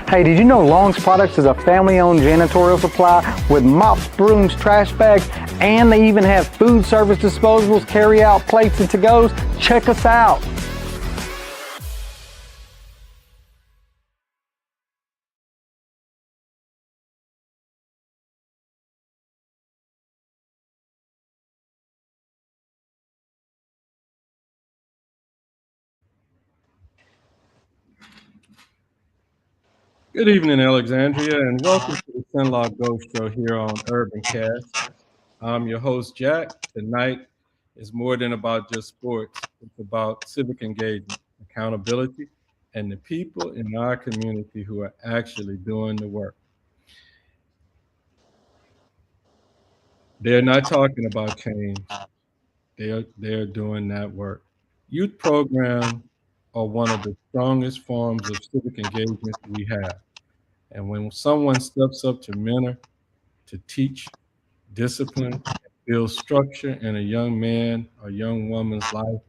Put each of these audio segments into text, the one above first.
Hey, did you know Long's Products is a family-owned janitorial supply with mops, brooms, trash bags, and they even have food service disposables, carry-out plates, and to-goes? Check us out. Good evening, Alexandria, and welcome to the CenlaGOAT Show here on UrbanCast. I'm your host, Jack. Tonight is more than about just sports. It's about civic engagement, accountability, and the people in our community who are actually doing the work. They're not talking about change. They're doing that work. Youth programs are one of the strongest forms of civic engagement we have. And when someone steps up to mentor, to teach, discipline, build structure in a young man or young woman's life,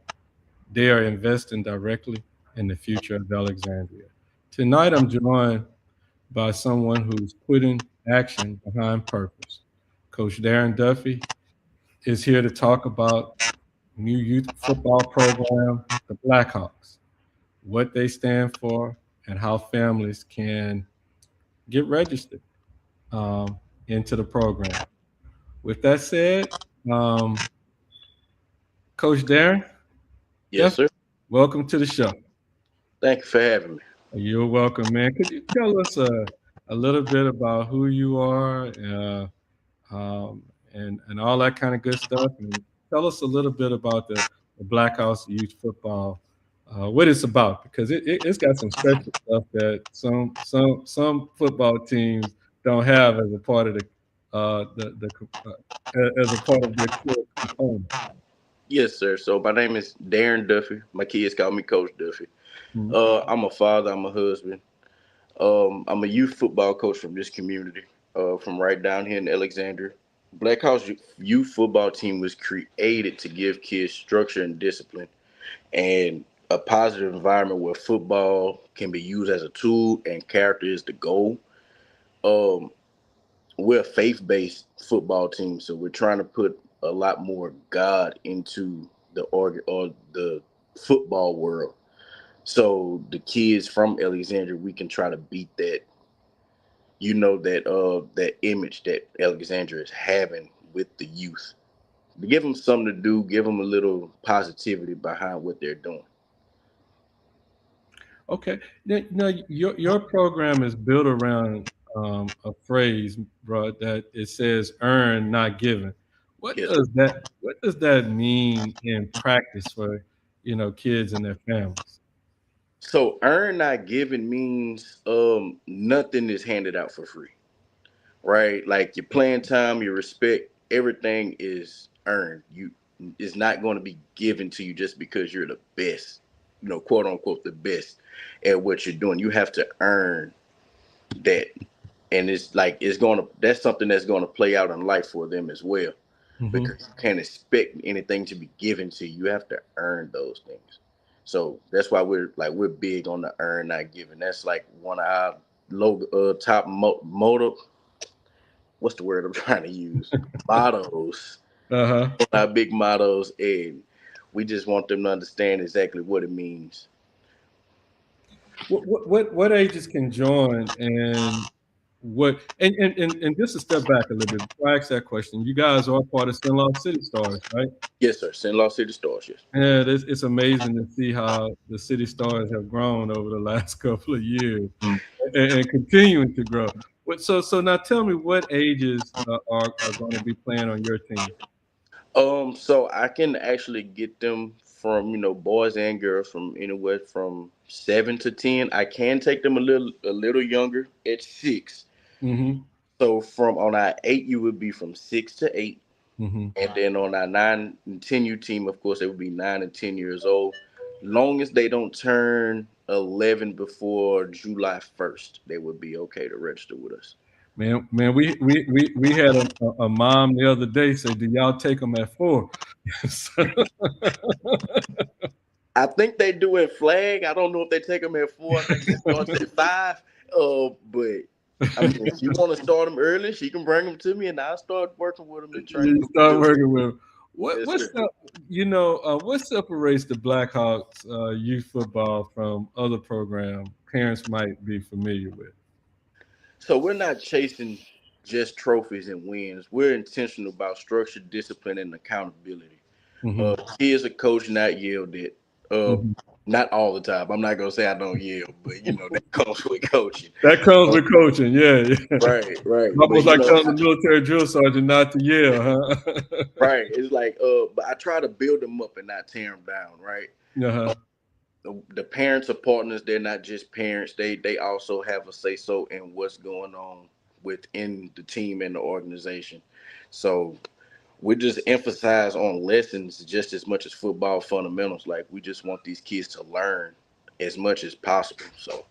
they are investing directly in the future of Alexandria. Tonight, I'm joined by someone who's putting action behind purpose. Coach Darren Duffie is here to talk about new youth football program, the Blackhawks, what they stand for, and how families can get registered into the program. With that said, um, Coach Darren, Yes, sir. welcome to the show. Thank you for having me. You're welcome, man. Could you tell us a little bit about who you are and all that kind of good stuff? And tell us a little bit about the Blackhawks Youth Football, what it's about, because it's got some special stuff that some football teams don't have as a part of as a part of their core component. Yes, sir. So my name is Darren Duffie. My kids call me Coach Duffie. Mhm. I'm a father. I'm a husband. I'm a youth football coach from this community, from right down here in Alexandria. Youth Football team was created to give kids structure and discipline, and a positive environment where football can be used as a tool and character is the goal. Um, we're a faith-based football team, so we're trying to put a lot more God into the football world. So the kids from Alexandria, we can try to beat that, that image that Alexandria is having with the youth. To give them something to do, give them a little positivity behind what they're doing. Okay. Now, your program is built around a phrase, bro, that it says "earn, not given." Yes. What does that mean in practice for kids and their families? So earn not given means nothing is handed out for free, right? Like your playing time, your respect, everything is earned. You is not going to be given to you just because you're the best, quote unquote the best at what you're doing. You have to earn that. And it's like that's something that's gonna play out in life for them as well. Hmm. Because you can't expect anything to be given to you. You have to earn those things. So that's why we're big on the earn not given. That's like one of our top motto, what's the word I'm trying to use? Mottos. Uh-huh. Our big mottos, and we just want them to understand exactly what it means. What ages can join and and just to step back a little bit before I ask that question, you guys are part of Sinlaw City Stars, right? Yes, sir. St. Louis City Stars, yes. Yeah, it's amazing to see how the City Stars have grown over the last couple of years and continuing to grow. So now tell me what ages are going to be playing on your team? So I can actually get them from boys and girls from anywhere from 7 to 10. I can take them a little younger at 6. Mm-hmm. So from on our 8, you would be from 6 to 8, Mm-hmm. and then on our 9 and 10 team, of course, they would be 9 and 10 years old. Long as they don't turn 11 before July 1st, they would be okay to register with us. Man, we had a mom the other day say, "Do y'all take them at 4?" So- I think they do in flag. I don't know if they take them at 4. I think it starts at 5. But I mean, if you want to start them early, she can bring them to me, and I'll start working with them and training You them. start working with them. Yes, sir. What separates the Blackhawks youth football from other programs parents might be familiar with? So we're not chasing just trophies and wins. We're intentional about structure, discipline, and accountability. Mm-hmm. Kids are coached, not yelled at. Uh, Mm-hmm. not all the time. I'm not gonna say I don't yell, but that comes with coaching. That comes Uh, with coaching, yeah. right, right. But Almost like telling the military drill sergeant not to yell, huh? right. It's like, but I try to build them up and not tear them down. Right. Uh-huh. The parents are partners. They're not just parents. They also have a say so in what's going on within the team and the organization. So we just emphasize on lessons just as much as football fundamentals. Like we just want these kids to learn as much as possible. So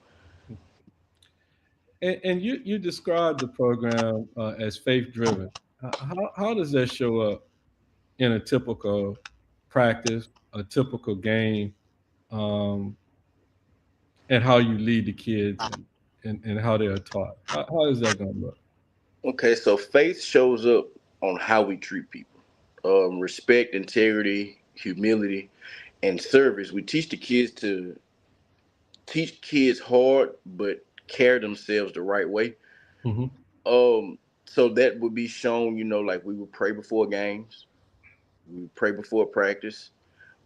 And you described the program as faith driven. How does that show up in a typical practice, a typical game, um, and how you lead the kids and how they are taught? How is that going to look? okay, so faith shows up on how we treat people. Respect, integrity, humility, and service. We teach kids hard, but carry themselves the right way. Mm-hmm. So that would be shown, like we would pray before games, we would pray before practice.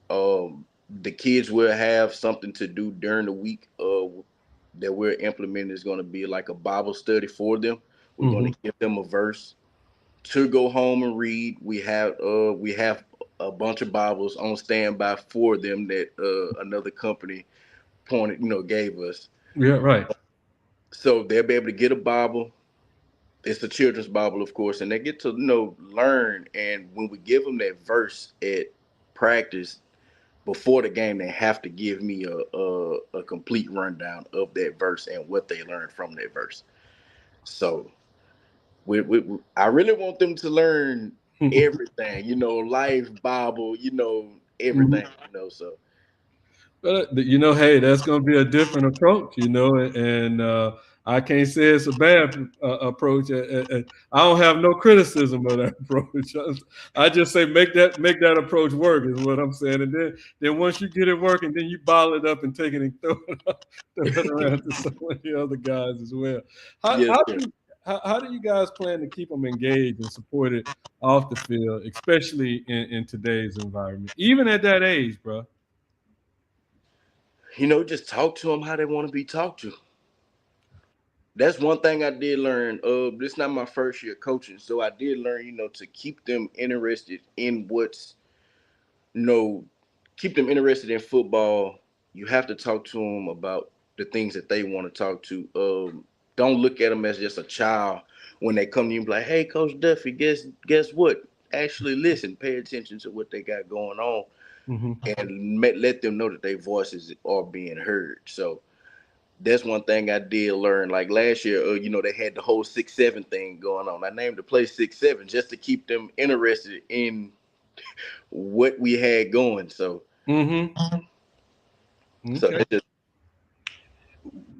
The kids will have something to do during the week. That we're implementing is going to be like a Bible study for them. We're going Mm-hmm. to give them a verse to go home and read. We have a bunch of Bibles on standby for them that another company gave us. Yeah, right. So they'll be able to get a Bible. It's a children's Bible, of course, and they get to learn. And when we give them that verse at practice before the game, they have to give me a complete rundown of that verse and what they learned from that verse. So I really want them to learn everything, life, Bible, everything, so. But hey, that's going to be a different approach, and I can't say it's a bad approach. I don't have no criticism of that approach. I just say make that approach work is what I'm saying, and then once you get it working, then you bottle it up and take it and throw it around to some of the other guys as well. Yes, How do you guys plan to keep them engaged and supported off the field, especially in today's environment, even at that age, bro? Just talk to them how they want to be talked to. That's one thing I did learn. This is not my first year coaching, so I did learn, to keep them interested in you know, keep them interested in football. You have to talk to them about the things that they want to talk to. Don't look at them as just a child when they come to you and be like, "Hey, Coach Duffie, guess what? Actually, listen, pay attention to what they got going on, Mm-hmm. and let them know that their voices are being heard." So that's one thing I did learn. Like last year, they had the whole 6-7 thing going on. I named the play 6-7 just to keep them interested in what we had going. So, Mm-hmm. so Okay. that's just,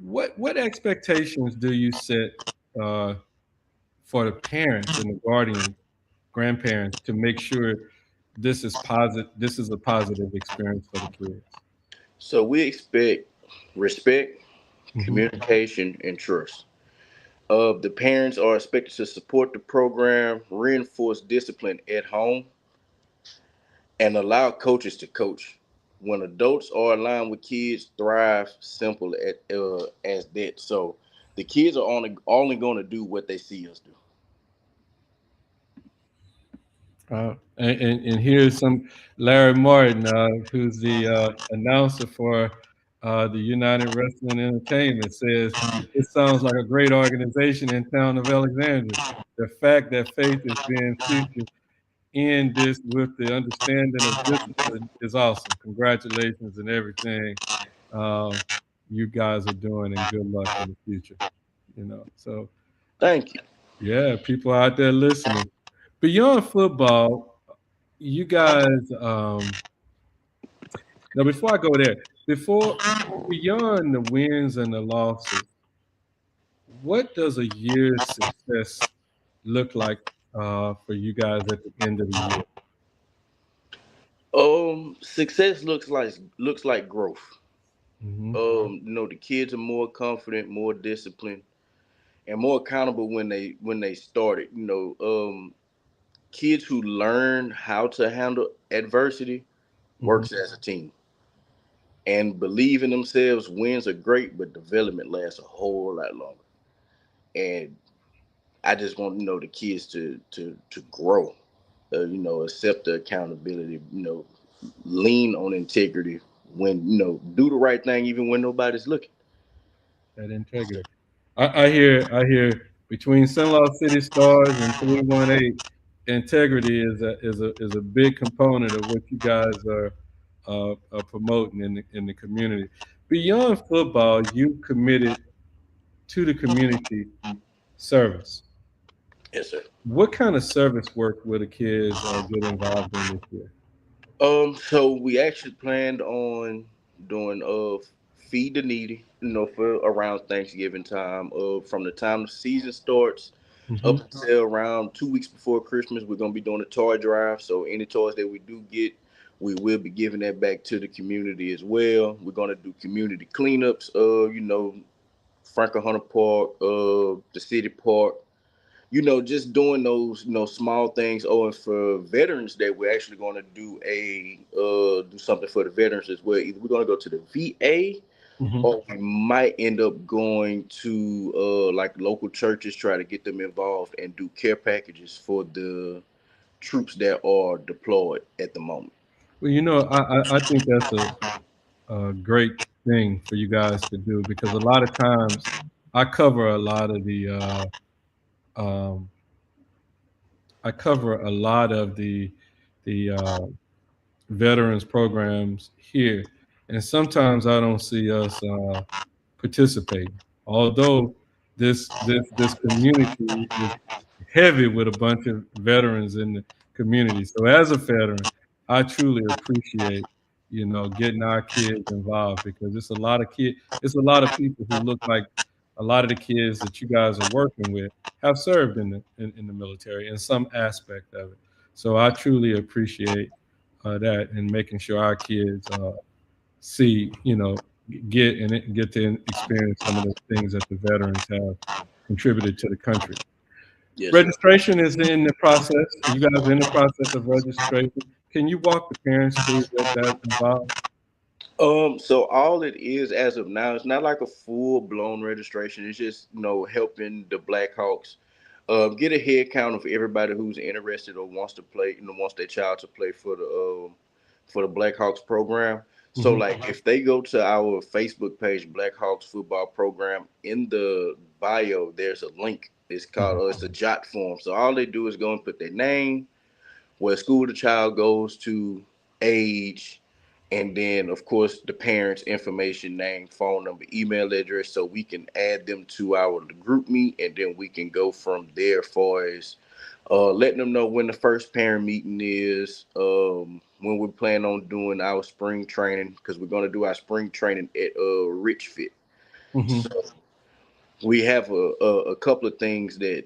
What expectations do you set uh, for the parents and the guardians, grandparents, to make sure this is positive? This is a positive experience for the kids. so we expect respect, Mm-hmm. communication, and trust. The parents are expected to support the program, reinforce discipline at home, and allow coaches to coach. When adults are aligned with kids, thrive. Simple as that. So the kids are only going to do what they see us do. And here's some Larry Martin, who's the announcer for the United Wrestling Entertainment, says it sounds like a great organization in town of Alexandria. The fact that faith is being featured in this with the understanding of discipline is awesome. Congratulations and everything you guys are doing, and good luck in the future. So Thank you. yeah, people out there listening. Beyond football, you guys. Now, before I go there, before beyond the wins and the losses, what does a year's success look like for you guys at the end of the year? Success looks like growth. Mm-hmm. The kids are more confident, more disciplined, and more accountable when they started. Kids who learn how to handle adversity Mm-hmm. works as a team and believe in themselves. Wins are great, but development lasts a whole lot longer. And I just want the kids to grow. Accept the accountability. Lean on integrity when do the right thing even when nobody's looking. That integrity. I hear between St. City Stars and 318, integrity is a big component of what you guys are promoting in the community. Beyond football, you committed to the community service. Yes, sir. What kind of service work will the kids get involved in this year? So we actually planned on doing feed the needy, for around Thanksgiving time. From the time the season starts Hmm. up until around 2 weeks before Christmas, we're gonna be doing a toy drive. So any toys that we do get, we will be giving that back to the community as well. We're gonna do community cleanups. Franklin Hunter Park, the city park, just doing those, small things. Oh, and for veterans, that we're actually going to do something for the veterans as well. Either we're going to go to the VA, Hmm. or we might end up going to like local churches, try to get them involved and do care packages for the troops that are deployed at the moment. Well, I think that's a great thing for you guys to do because a lot of times I cover a lot of um, the veterans programs here, and sometimes I don't see us participating. Although this community is heavy with a bunch of veterans in the community, so as a veteran, I truly appreciate getting our kids involved because it's a lot of people who look like a lot of the kids that you guys are working with have served in the military in some aspect of it. So I truly appreciate that and making sure our kids see, get to experience some of the things that the veterans have contributed to the country. Yes, sir. Registration is in the process. You guys are in the process of registration. Can you walk the parents through what that involves? So all it is as of now, it's not like a full blown registration. It's just helping the Blackhawks get a head count of everybody who's interested or wants to play, wants their child to play for the Blackhawks program. So Hmm. like if they go to our Facebook page, Blackhawks football program, in the bio, there's a link. It's called Hmm. it's a jot form. So all they do is go and put their name, what school the child goes to, age, and then of course the parents' information, name, phone number, email address, so we can add them to our group meet, and then we can go from there for as letting them know when the first parent meeting is, when we're planning on doing our spring training, because we're going to do our spring training at Rich Fit. Hmm. So we have a couple of things that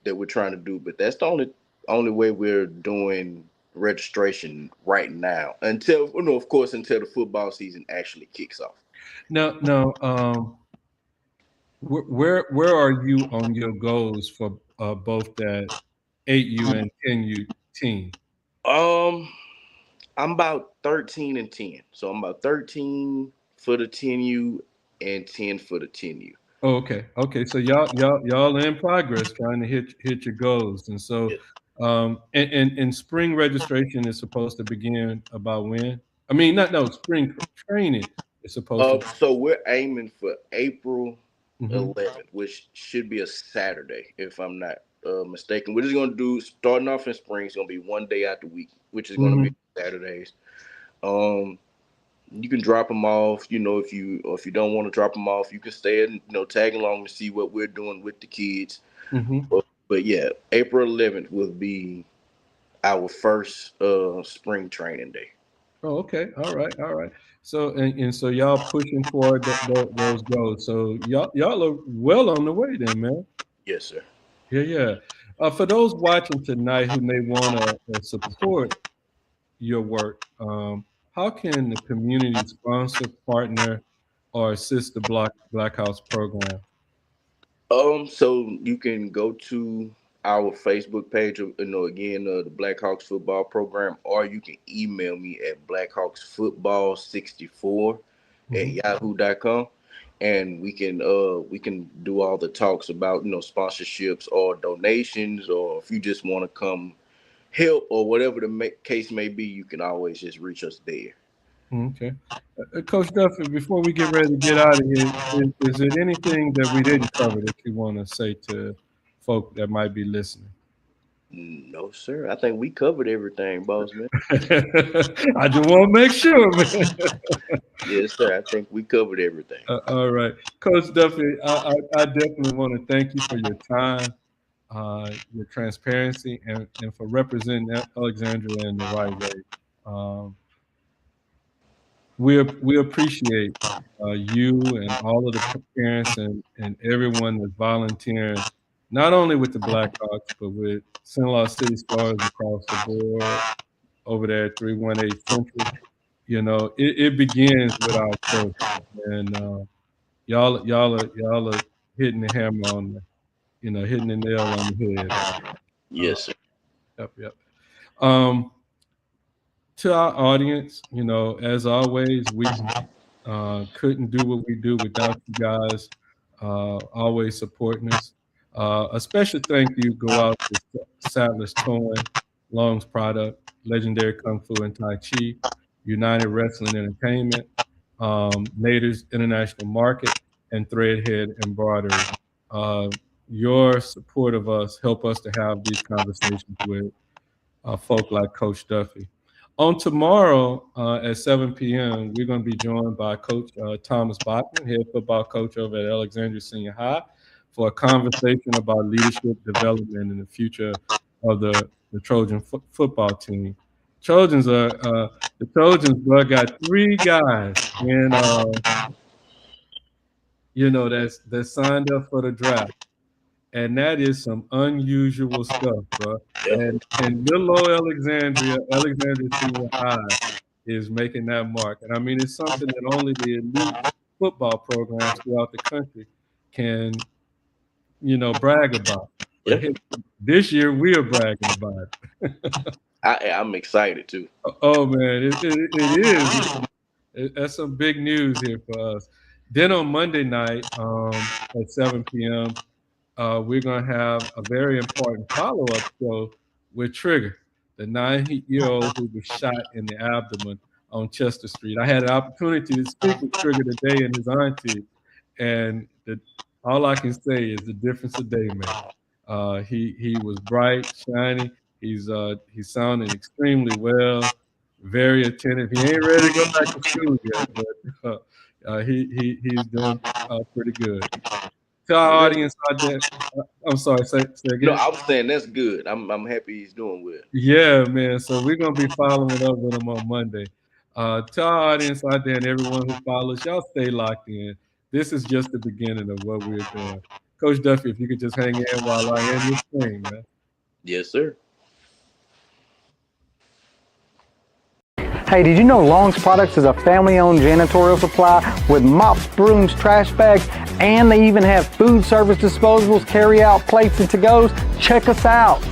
that we're trying to do, but that's the only way we're doing registration right now, until of course, until the football season actually kicks off. No. Where are you on your goals for both that 8U and 10U team? um I'm about 13 and 10, so I'm about 13 for the 10U and 10 for the 10U. Oh, okay. Okay. So y'all are in progress trying to hit your goals. And so and spring registration is supposed to begin about when? I mean, not no, spring training is supposed to. So we're aiming for April Mhm. 11th, which should be a Saturday, if I'm not mistaken. We're just gonna do, starting off in spring. It's gonna be one day out the week, which is gonna be Mhm. Saturdays. Um, you can drop them off. If you don't want to drop them off, you can stay and tag along to see what we're doing with the kids. Mhm. But yeah, April 11th will be our first spring training day. Oh, okay. All right. All right. So and so y'all pushing toward those goals. So y'all are well on the way then, man. Yes, sir. Yeah. For those watching tonight who may want to support your work, how can the community sponsor, partner, or assist the Blackhawks program? So you can go to our Facebook page, again, the Blackhawks football program, or you can email me at blackhawksfootball64@yahoo.com, and we can do all the talks about sponsorships or donations, or if you just want to come help or whatever the case may be, you can always just reach us there. Okay. Coach Duffie, before we get ready to get out of here, is there anything that we didn't cover that you want to say to folk that might be listening? No, sir. I think we covered everything, boss man. I just want to make sure, man. Yes, sir. I think we covered everything. All right. Coach Duffie, I definitely want to thank you for your time, your transparency, and for representing Alexandria in the right way. We appreciate you and all of the parents and everyone that's volunteering, not only with the Blackhawks, but with CenlaGOAT City Stars across the board over there at 318 Central. It begins with our church, and y'all are hitting the hammer on hitting the nail on the head. Yes, sir. Yep. To our audience, as always, we couldn't do what we do without you guys always supporting us. A special thank you go out to Sadler's Towing, Long's Product, Legendary Kung Fu and Tai Chi, United Wrestling Entertainment, Natives International Market, and Threadhead Embroidery. Your support of us help us to have these conversations with folk like Coach Duffie. On tomorrow at 7 p.m., we're going to be joined by Coach Thomas Bachman, head football coach over at Alexandria Senior High, for a conversation about leadership development and the future of the Trojan football team. The Trojans, bro, got 3 guys and that signed up for the draft. And that is some unusual stuff, bro. And little old Alexandria Senior High is making that mark. And I mean, it's something that only the elite football programs throughout the country can, brag about. Yep. This year, we are bragging about it. I'm excited too. Oh man, it is. That's some big news here for us. Then on Monday night at 7 p.m., we're going to have a very important follow-up show with Trigger, the 9-year-old who was shot in the abdomen on Chester Street. I had an opportunity to speak with Trigger today and his auntie, and all I can say is the difference of day, man. He was bright, shiny. He's sounding extremely well, very attentive. He ain't ready to go back to school yet, but he's doing pretty good. To our audience out there, I'm sorry, say again. No, I was saying that's good. I'm happy he's doing well. Yeah, man. So we're gonna be following up with him on Monday. To our audience out there and everyone who follows, y'all stay locked in. This is just the beginning of what we're doing. Coach Duffie, if you could just hang in while I end this thing, man. Yes, sir. Hey, did you know Long's Products is a family-owned janitorial supply with mops, brooms, trash bags, and they even have food service disposables, carry-out plates, and to-goes? Check us out.